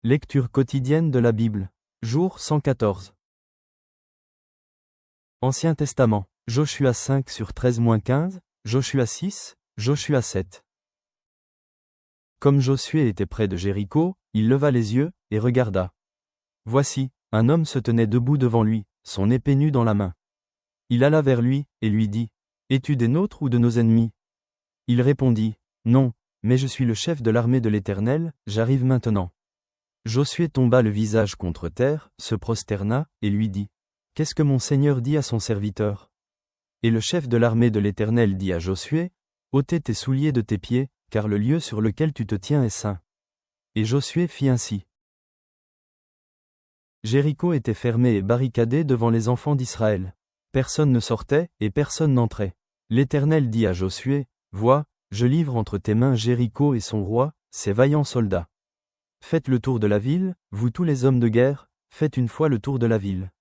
Lecture quotidienne de la Bible. Jour 114. Ancien Testament. Joshua 5/13-15, Joshua 6, Joshua 7. Comme Josué était près de Jéricho, il leva les yeux, et regarda. Voici, un homme se tenait debout devant lui, son épée nue dans la main. Il alla vers lui, et lui dit, « Es-tu des nôtres ou de nos ennemis ?» Il répondit, « Non, mais je suis le chef de l'armée de l'Éternel, j'arrive maintenant. » Josué tomba le visage contre terre, se prosterna, et lui dit, « Qu'est-ce que mon Seigneur dit à son serviteur ?» Et le chef de l'armée de l'Éternel dit à Josué, « Ôtez tes souliers de tes pieds, car le lieu sur lequel tu te tiens est saint. » Et Josué fit ainsi. Jéricho était fermé et barricadé devant les enfants d'Israël. Personne ne sortait, et personne n'entrait. L'Éternel dit à Josué, « Vois, je livre entre tes mains Jéricho et son roi, ses vaillants soldats. Faites le tour de la ville, vous tous les hommes de guerre, faites une fois le tour de la ville.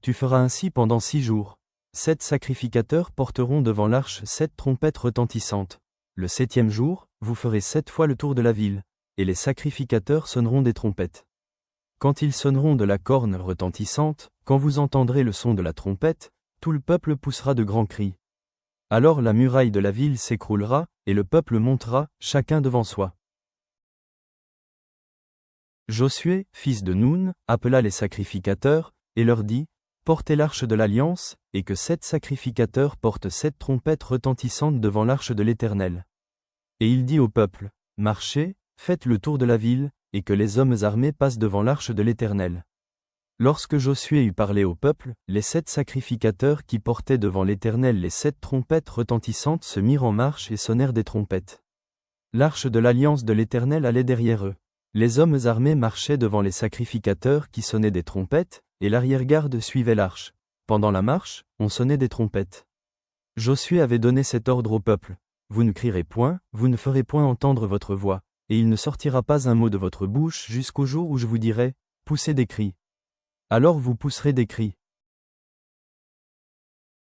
Tu feras ainsi pendant 6 jours. 7 sacrificateurs porteront devant l'arche 7 trompettes retentissantes. Le 7e jour, vous ferez 7 fois le tour de la ville, et les sacrificateurs sonneront des trompettes. Quand ils sonneront de la corne retentissante, quand vous entendrez le son de la trompette, tout le peuple poussera de grands cris. Alors la muraille de la ville s'écroulera, et le peuple montera, chacun devant soi. » Josué, fils de Nun, appela les sacrificateurs, et leur dit, « Portez l'arche de l'Alliance, et que 7 sacrificateurs portent 7 trompettes retentissantes devant l'arche de l'Éternel. » Et il dit au peuple, « Marchez, faites le tour de la ville, et que les hommes armés passent devant l'arche de l'Éternel. » Lorsque Josué eut parlé au peuple, les 7 sacrificateurs qui portaient devant l'Éternel les 7 trompettes retentissantes se mirent en marche et sonnèrent des trompettes. L'arche de l'Alliance de l'Éternel allait derrière eux. Les hommes armés marchaient devant les sacrificateurs qui sonnaient des trompettes, et l'arrière-garde suivait l'arche. Pendant la marche, on sonnait des trompettes. Josué avait donné cet ordre au peuple. « Vous ne crierez point, vous ne ferez point entendre votre voix, et il ne sortira pas un mot de votre bouche jusqu'au jour où je vous dirai, poussez des cris. Alors vous pousserez des cris. »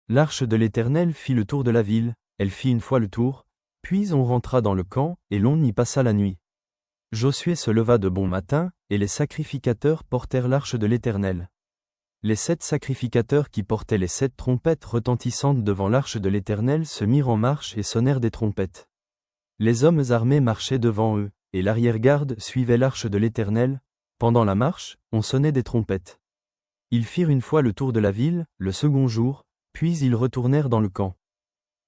L'arche de l'Éternel fit le tour de la ville, elle fit une fois le tour, puis on rentra dans le camp, et l'on y passa la nuit. Josué se leva de bon matin, et les sacrificateurs portèrent l'arche de l'Éternel. Les 7 sacrificateurs qui portaient les 7 trompettes retentissantes devant l'arche de l'Éternel se mirent en marche et sonnèrent des trompettes. Les hommes armés marchaient devant eux, et l'arrière-garde suivait l'arche de l'Éternel. Pendant la marche, on sonnait des trompettes. Ils firent une fois le tour de la ville, le second jour, puis ils retournèrent dans le camp.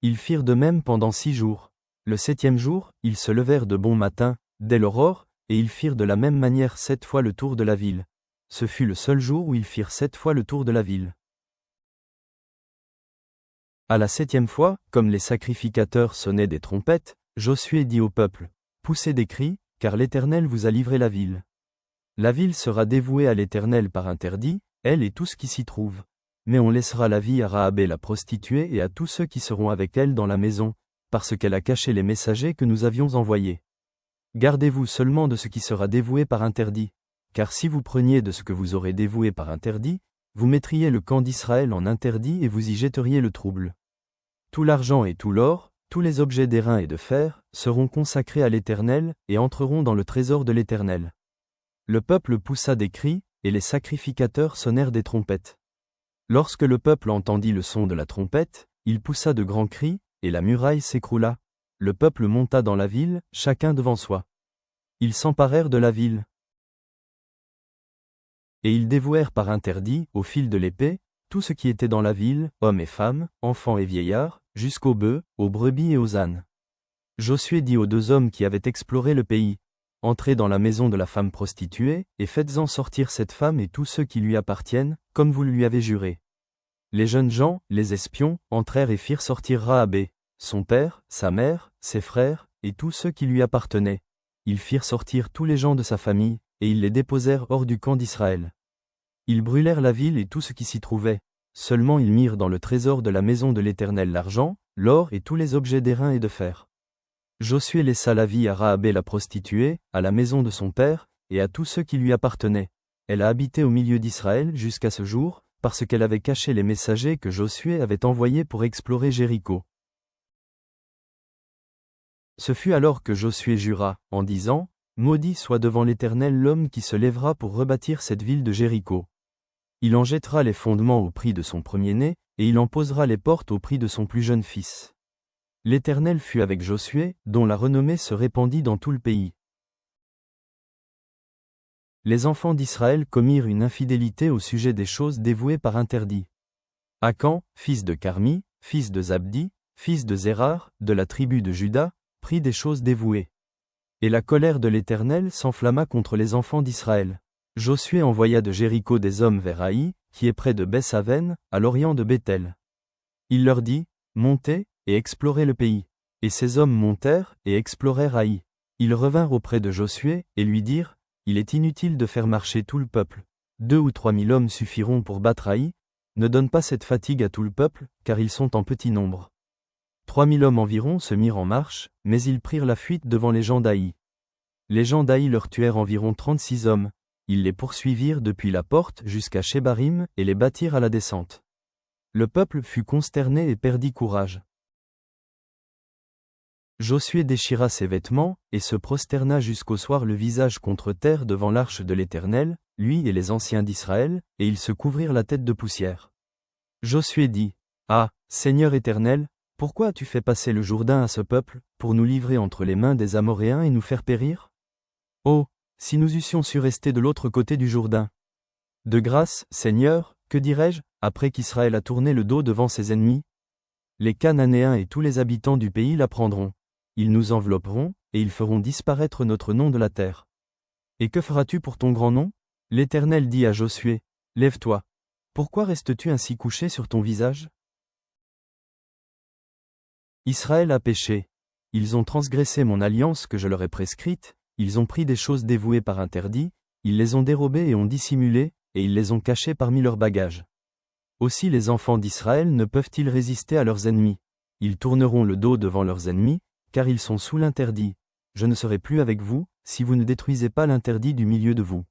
Ils firent de même pendant 6 jours. Le 7e jour, ils se levèrent de bon matin, dès l'aurore, et ils firent de la même manière 7 fois le tour de la ville. Ce fut le seul jour où ils firent 7 fois le tour de la ville. À la 7e fois, comme les sacrificateurs sonnaient des trompettes, Josué dit au peuple, « Poussez des cris, car l'Éternel vous a livré la ville. La ville sera dévouée à l'Éternel par interdit, elle et tout ce qui s'y trouve. Mais on laissera la vie à Rahabé la prostituée et à tous ceux qui seront avec elle dans la maison, parce qu'elle a caché les messagers que nous avions envoyés. Gardez-vous seulement de ce qui sera dévoué par interdit, car si vous preniez de ce que vous aurez dévoué par interdit, vous mettriez le camp d'Israël en interdit et vous y jetteriez le trouble. Tout l'argent et tout l'or, tous les objets d'airain et de fer, seront consacrés à l'Éternel et entreront dans le trésor de l'Éternel. » Le peuple poussa des cris, et les sacrificateurs sonnèrent des trompettes. Lorsque le peuple entendit le son de la trompette, il poussa de grands cris, et la muraille s'écroula. Le peuple monta dans la ville, chacun devant soi. Ils s'emparèrent de la ville. Et ils dévouèrent par interdit, au fil de l'épée, tout ce qui était dans la ville, hommes et femmes, enfants et vieillards, jusqu'aux bœufs, aux brebis et aux ânes. Josué dit aux 2 hommes qui avaient exploré le pays, « Entrez dans la maison de la femme prostituée, et faites-en sortir cette femme et tous ceux qui lui appartiennent, comme vous le lui avez juré. » Les jeunes gens, les espions, entrèrent et firent sortir Rahabé, son père, sa mère, ses frères, et tous ceux qui lui appartenaient. Ils firent sortir tous les gens de sa famille, et ils les déposèrent hors du camp d'Israël. Ils brûlèrent la ville et tout ce qui s'y trouvait. Seulement ils mirent dans le trésor de la maison de l'Éternel l'argent, l'or et tous les objets d'airain et de fer. Josué laissa la vie à Rahabé la prostituée, à la maison de son père, et à tous ceux qui lui appartenaient. Elle a habité au milieu d'Israël jusqu'à ce jour, parce qu'elle avait caché les messagers que Josué avait envoyés pour explorer Jéricho. Ce fut alors que Josué jura, en disant, « Maudit soit devant l'Éternel l'homme qui se lèvera pour rebâtir cette ville de Jéricho. Il en jettera les fondements au prix de son premier-né, et il en posera les portes au prix de son plus jeune fils. L'Éternel fut avec Josué, dont la renommée se répandit dans tout le pays. Les enfants d'Israël commirent une infidélité au sujet des choses dévouées par interdit. Akan, fils de Carmi, fils de Zabdi, fils de Zérar, de la tribu de Juda, prit des choses dévouées. Et la colère de l'Éternel s'enflamma contre les enfants d'Israël. Josué envoya de Jéricho des hommes vers Haï, qui est près de Beth-Aven, à l'orient de Béthel. Il leur dit, montez, et explorez le pays. Et ces hommes montèrent, et explorèrent Haï. Ils revinrent auprès de Josué, et lui dirent, il est inutile de faire marcher tout le peuple. 2 ou 3 000 hommes suffiront pour battre Haï. Ne donne pas cette fatigue à tout le peuple, car ils sont en petit nombre. 3 000 hommes environ se mirent en marche, mais ils prirent la fuite devant les gens d'Haï. Les gens d'Haï leur tuèrent environ 36 hommes. Ils les poursuivirent depuis la porte jusqu'à Shebarim et les battirent à la descente. Le peuple fut consterné et perdit courage. Josué déchira ses vêtements, et se prosterna jusqu'au soir le visage contre terre devant l'arche de l'Éternel, lui et les anciens d'Israël, et ils se couvrirent la tête de poussière. Josué dit, ah, Seigneur Éternel, pourquoi as-tu fait passer le Jourdain à ce peuple, pour nous livrer entre les mains des Amoréens et nous faire périr? Oh, si nous eussions su rester de l'autre côté du Jourdain. De grâce, Seigneur, que dirais-je, après qu'Israël a tourné le dos devant ses ennemis? Les Cananéens et tous les habitants du pays l'apprendront. Ils nous envelopperont, et ils feront disparaître notre nom de la terre. Et que feras-tu pour ton grand nom? L'Éternel dit à Josué, lève-toi. Pourquoi restes-tu ainsi couché sur ton visage? Israël a péché. Ils ont transgressé mon alliance que je leur ai prescrite, ils ont pris des choses dévouées par interdit, ils les ont dérobées et ont dissimulé, et ils les ont cachées parmi leurs bagages. Aussi les enfants d'Israël ne peuvent-ils résister à leurs ennemis. Ils tourneront le dos devant leurs ennemis, car ils sont sous l'interdit. Je ne serai plus avec vous, si vous ne détruisez pas l'interdit du milieu de vous.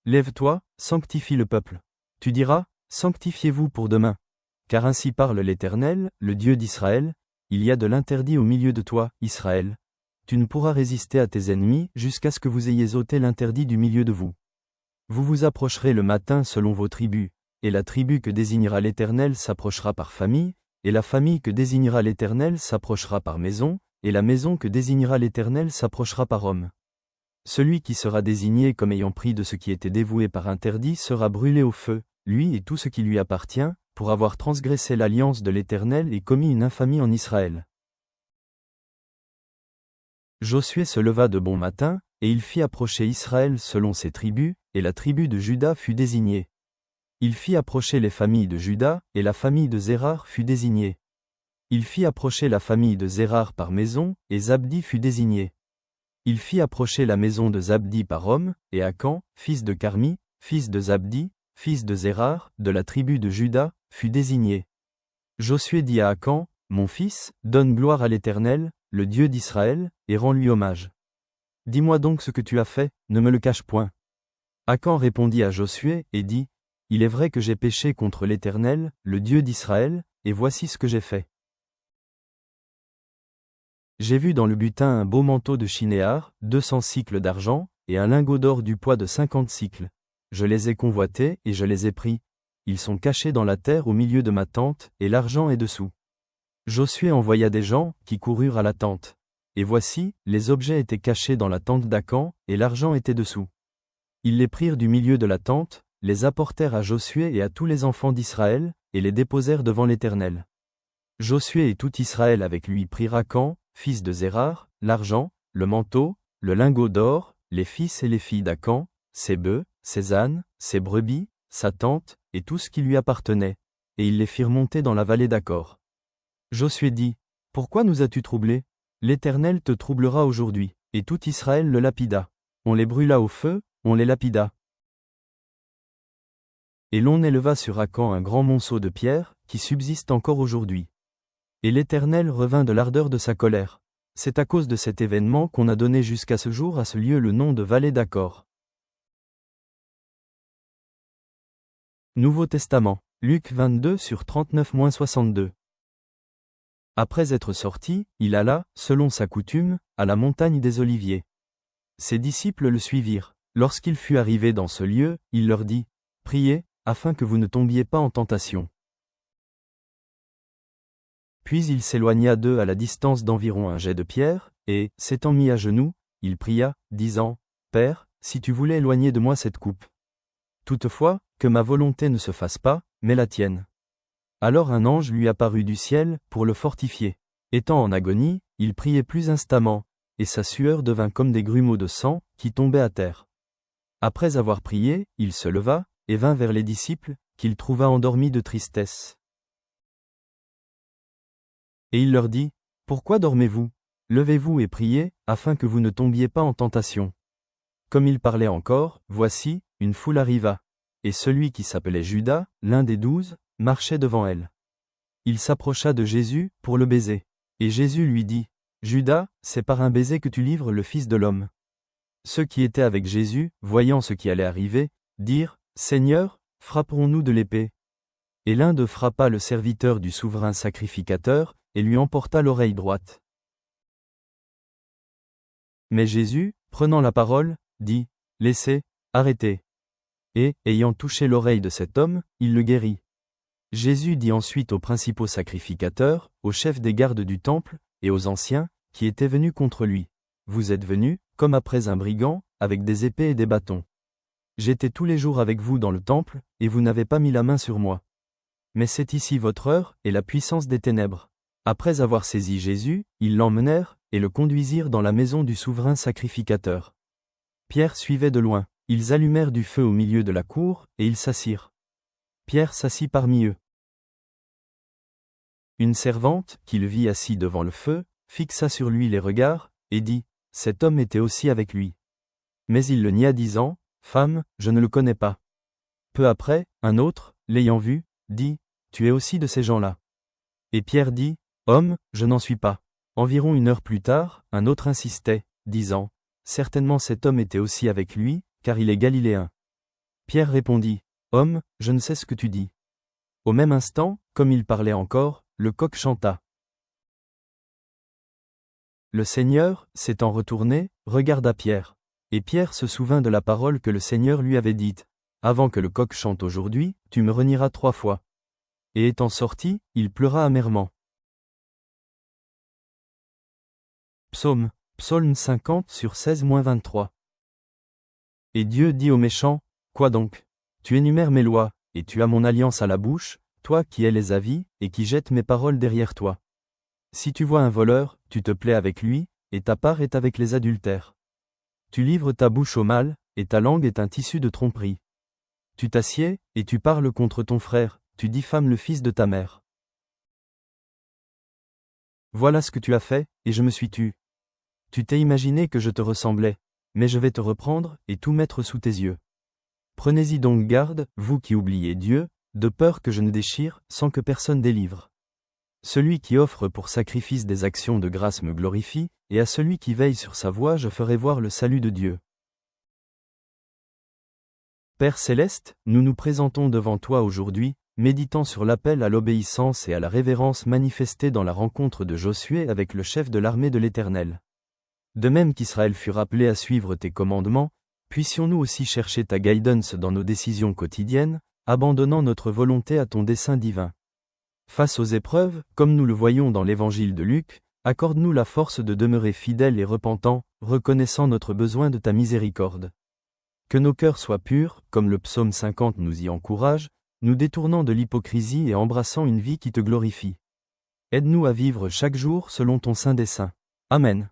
Lève-toi, sanctifie le peuple. Tu diras, sanctifiez-vous pour demain. Car ainsi parle l'Éternel, le Dieu d'Israël, il y a de l'interdit au milieu de toi, Israël. Tu ne pourras résister à tes ennemis jusqu'à ce que vous ayez ôté l'interdit du milieu de vous. Vous vous approcherez le matin selon vos tribus, et la tribu que désignera l'Éternel s'approchera par famille, et la famille que désignera l'Éternel s'approchera par maison, et la maison que désignera l'Éternel s'approchera par homme. Celui qui sera désigné comme ayant pris de ce qui était dévoué par interdit sera brûlé au feu, lui et tout ce qui lui appartient, pour avoir transgressé l'alliance de l'Éternel et commis une infamie en Israël. Josué se leva de bon matin, et il fit approcher Israël selon ses tribus, et la tribu de Juda fut désignée. Il fit approcher les familles de Juda, et la famille de Zérar fut désignée. Il fit approcher la famille de Zérar par maison, et Zabdi fut désigné. Il fit approcher la maison de Zabdi par homme, et Akan, fils de Carmi, fils de Zabdi, fils de Zérar, de la tribu de Juda, fut désigné. Josué dit à Akan, mon fils, donne gloire à l'Éternel, le Dieu d'Israël, et rends-lui hommage. Dis-moi donc ce que tu as fait, ne me le cache point. Akan répondit à Josué, et dit, il est vrai que j'ai péché contre l'Éternel, le Dieu d'Israël, et voici ce que j'ai fait. J'ai vu dans le butin un beau manteau de chinéar, 200 cycles d'argent, et un lingot d'or du poids de 50 cycles. Je les ai convoités, et je les ai pris. Ils sont cachés dans la terre au milieu de ma tente, et l'argent est dessous. Josué envoya des gens, qui coururent à la tente. Et voici, les objets étaient cachés dans la tente d'Akan, et l'argent était dessous. Ils les prirent du milieu de la tente, les apportèrent à Josué et à tous les enfants d'Israël, et les déposèrent devant l'Éternel. Josué et tout Israël avec lui prirent Akan, fils de Zérar, l'argent, le manteau, le lingot d'or, les fils et les filles d'Akan, ses bœufs, ses ânes, ses brebis, sa tente, et tout ce qui lui appartenait, et ils les firent monter dans la vallée d'Acor. Josué dit, pourquoi nous as-tu troublés? L'Éternel te troublera aujourd'hui, et tout Israël le lapida. On les brûla au feu, on les lapida. Et l'on éleva sur Akan un grand monceau de pierre, qui subsiste encore aujourd'hui. Et l'Éternel revint de l'ardeur de sa colère. C'est à cause de cet événement qu'on a donné jusqu'à ce jour à ce lieu le nom de vallée d'Acor. Nouveau Testament, Luc 22 sur 39-62. Après être sorti, il alla, selon sa coutume, à la montagne des Oliviers. Ses disciples le suivirent. Lorsqu'il fut arrivé dans ce lieu, il leur dit, « Priez, afin que vous ne tombiez pas en tentation. » Puis il s'éloigna d'eux à la distance d'environ un jet de pierre, et, s'étant mis à genoux, il pria, disant, « Père, si tu voulais éloigner de moi cette coupe. Toutefois, que ma volonté ne se fasse pas, mais la tienne. » Alors un ange lui apparut du ciel, pour le fortifier. Étant en agonie, il priait plus instamment, et sa sueur devint comme des grumeaux de sang, qui tombaient à terre. Après avoir prié, il se leva, et vint vers les disciples, qu'il trouva endormis de tristesse. Et il leur dit, « Pourquoi dormez-vous? Levez-vous et priez, afin que vous ne tombiez pas en tentation. » Comme il parlait encore, voici, une foule arriva. Et celui qui s'appelait Judas, l'un des 12, marchait devant elle. Il s'approcha de Jésus, pour le baiser. Et Jésus lui dit, « Judas, c'est par un baiser que tu livres le Fils de l'homme. » Ceux qui étaient avec Jésus, voyant ce qui allait arriver, dirent, « Seigneur, frapperons-nous de l'épée? » Et l'un d'eux frappa le serviteur du souverain sacrificateur, et lui emporta l'oreille droite. Mais Jésus, prenant la parole, dit, « Laissez, arrêtez. » Et, ayant touché l'oreille de cet homme, il le guérit. Jésus dit ensuite aux principaux sacrificateurs, aux chefs des gardes du temple, et aux anciens, qui étaient venus contre lui, « Vous êtes venus, comme après un brigand, avec des épées et des bâtons. J'étais tous les jours avec vous dans le temple, et vous n'avez pas mis la main sur moi. Mais c'est ici votre heure, et la puissance des ténèbres. » Après avoir saisi Jésus, ils l'emmenèrent, et le conduisirent dans la maison du souverain sacrificateur. Pierre suivait de loin. Ils allumèrent du feu au milieu de la cour, et ils s'assirent. Pierre s'assit parmi eux. Une servante, qui le vit assis devant le feu, fixa sur lui les regards, et dit, « Cet homme était aussi avec lui. » Mais il le nia disant, « Femme, je ne le connais pas. » Peu après, un autre, l'ayant vu, dit, « Tu es aussi de ces gens-là. » Et Pierre dit, « Homme, je n'en suis pas. » Environ 1 heure plus tard, un autre insistait, disant, « Certainement cet homme était aussi avec lui, car il est galiléen. » Pierre répondit, « Homme, je ne sais ce que tu dis. » Au même instant, comme il parlait encore, le coq chanta. Le Seigneur, s'étant retourné, regarda Pierre. Et Pierre se souvint de la parole que le Seigneur lui avait dite, « Avant que le coq chante aujourd'hui, tu me renieras 3 fois. » Et étant sorti, il pleura amèrement. Psaume 50 sur 16-23. Et Dieu dit aux méchants, « Quoi donc? Tu énumères mes lois, et tu as mon alliance à la bouche, toi qui es les avis, et qui jettes mes paroles derrière toi. Si tu vois un voleur, tu te plais avec lui, et ta part est avec les adultères. Tu livres ta bouche au mal, et ta langue est un tissu de tromperie. Tu t'assieds, et tu parles contre ton frère, tu diffames le fils de ta mère. Voilà ce que tu as fait, et je me suis tu. Tu t'es imaginé que je te ressemblais, mais je vais te reprendre, et tout mettre sous tes yeux. Prenez-y donc garde, vous qui oubliez Dieu, de peur que je ne déchire, sans que personne délivre. Celui qui offre pour sacrifice des actions de grâce me glorifie, et à celui qui veille sur sa voie je ferai voir le salut de Dieu. Père céleste, nous nous présentons devant toi aujourd'hui, méditant sur l'appel à l'obéissance et à la révérence manifestée dans la rencontre de Josué avec le chef de l'armée de l'Éternel. De même qu'Israël fut rappelé à suivre tes commandements, puissions-nous aussi chercher ta guidance dans nos décisions quotidiennes, abandonnant notre volonté à ton dessein divin. Face aux épreuves, comme nous le voyons dans l'évangile de Luc, accorde-nous la force de demeurer fidèles et repentants, reconnaissant notre besoin de ta miséricorde. Que nos cœurs soient purs, comme le psaume 50 nous y encourage, nous détournant de l'hypocrisie et embrassant une vie qui te glorifie. Aide-nous à vivre chaque jour selon ton saint dessein. Amen.